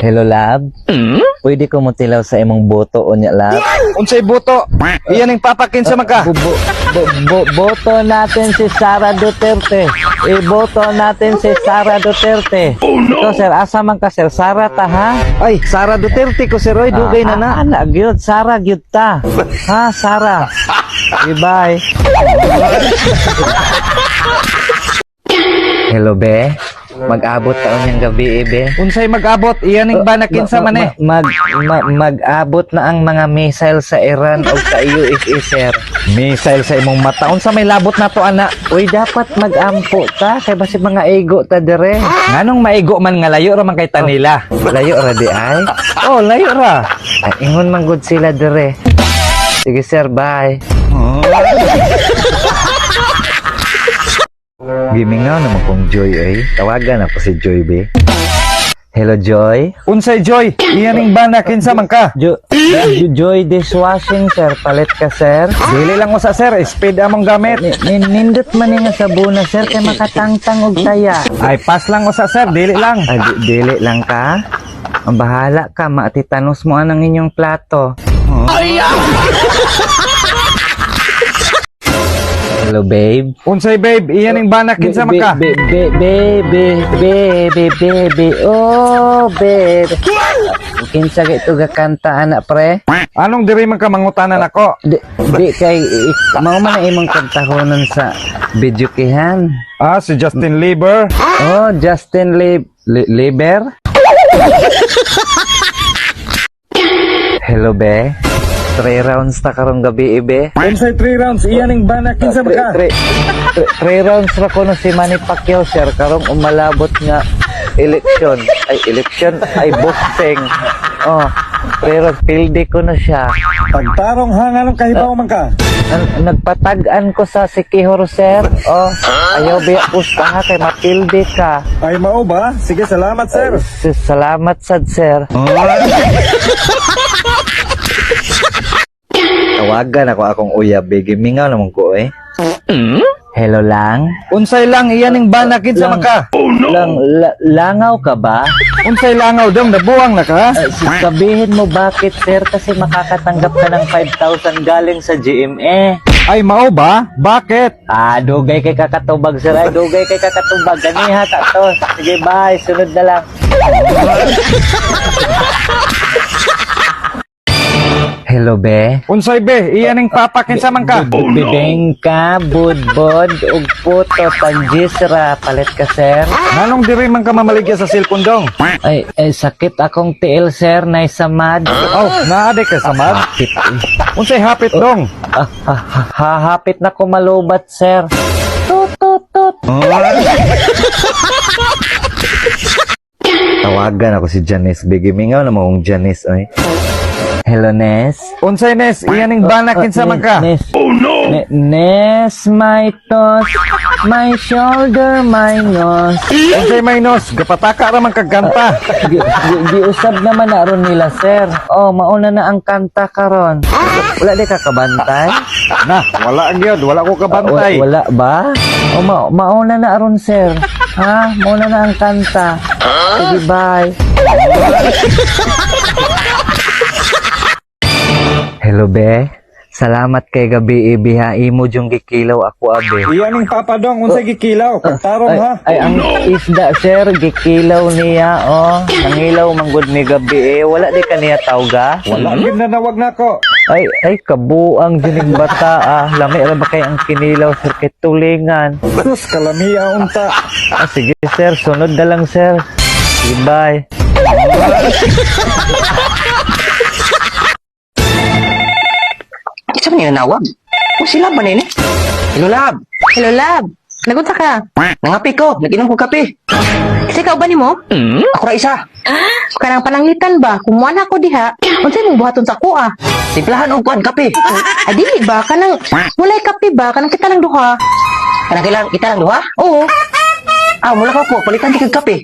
Hello, lab. Pwede ko mutilaw sa imong boto o niya, lab? Unsay boto? Iyan ang papakin sa maka. Boto natin si Sara Duterte. Iboto natin si Sara Duterte. Ito, sir, asa man ka, sir? Sara ta, ha? Ay, Sara Duterte ko sir, oy, dugay na na. Anak, gyud, Sara, gyud ta. Ha, Sara. Bye. Hello, be. Mag-abot taon yung gabi, be. Unsay mag-abot? Iyan ang banakin sa mane. Mag-abot na ang mga missile sa Iran o sa USA, sir. Missile sa imong mata. Unsa may labot na to, ana? Uy, dapat mag-ampo ta. Kaya basi mga ego ta dire. Nganong maigo man nga layo ra man kay tanila? Layo ra di ay. Oh, layo ra. Ay, ingon man gud sila dire. Sige, sir, bye. Gimingaw naman kong Joy, eh. Tawagan ako si Joy, be. Hello, Joy. Unsay Joy? Iyan ang banakin sa mangka. Joy dishwashing, sir. Palit ka, sir. Dili lang mo sa sir, speed among gamit. Nindot man nga sabuna, sir, kay makatangtang og taya. Ay, pass lang mo sa sir, dili lang. Ay, dili lang ka? Ang bahala ka, maatitanos mo anang inyong plato. Hello, babe. Unsay babe? Iyan ang banakin sa mangka. Baby. Oh, babe. Kinsa kay ito gakanta, anak, pre? Anong diri man ka mangutanan ako? Di kay, mao man ang imong kantahonon sa video kihan. Ah, si Justin Bieber. Oh, Justin Lieber? Hello, be. 3 rounds na karong gabi, be. Unsay 3 rounds? Iyan ang banakin sa mangka. 3 rounds na ko na si Manny Pacquiao, sir. Karong umalabot nga eleksyon. Ay, boxing. Oh, pero pildi ko na siya. Pagtarong ha, nganong kahibaw man ka? Nagpatag-an ko sa Sikihor, sir. Oh, ayaw biya pusta ha, kay mapildi ka. Ay, mao ba? Sige, salamat sir. Salamat, sad, sir. Tawagan ako akong uyab, bigi. Mingaw naman ko, eh. Hello lang? Unsay lang, iyan ang banakin sa mangka. Langaw ka ba? Unsay langaw dong, nabuwang na ka? Sabihin mo bakit, sir, kasi makakatanggap ka ng 5,000 galing sa GMA. Ay, mao ba? Bakit? Dugay kay kakatubag, sir. Ay, dugay kay kakatubag. Ganiha, to. Sige, bye. Sunod na lang. Hello, be. Unsay be, iyan ang papakin sa mangka. Bibengka, budbod, ug puto, panjisra. Palit ka, sir. Nganong diri man ka mamaligya sa cellphone dong? Ay, sakit akong tiil, sir. Naisamad. Oh, naade ka sa mad? Unsay hapit dong? Hahapit na ko malubat, sir. Tut. Tawagan ako si Janice. Bigimingaw na mong Janice, ay. Hello, Nes. Unsay Nes, iyan ang banakin sa mangka. Nes. Oh, no! Nes, my toes, my shoulder, my nose. Unsay may nos, gapataka ra man kagkanta. Giusab naman na ron nila, sir. Oh, mauna na ang kanta karon. Wala di ka kabantay? Na, wala gyud, wala ko kabantay. Wala ba? Oh, mauna na ron, sir. Ha? Mauna na ang kanta. Sige, bye. Hello, be. Salamat kay gabi, ibiha. Imo yung gikilaw ako, abe. Iyan ang papadong, unsay gikilaw, pagtarong ha. Ay, ang isda, sir, gikilaw niya, oh. Nangilaw manggod ni gabi, Wala di ka niya tawga? Wala gyud na nawag nako. Ay, kabuang dinig bata, Lami ra ba kay ang kinilaw, sir, kay tulingan? Sus, kalamiya unta. Sige, sir. Sunod na lang, sir. Goodbye. Isa man yung nawag? O sila ba nini? Hello, Lab. Hello, Lab. Nagunta ka? Nangapi ko. Nag-inom ko kape. Kasi ikaw ba ni mo? Ako ra isa. Kanang pananglitan ba? Kumuha na ako diha. Unsay mong buhaton sa kuha? Timplahan og kuan kape. Ay, dili ba? Kanang, walay kape ba? Kanang kita lang duha. Kanang kita lang duha? Oo. Mula ka po. Palitan di kag kape.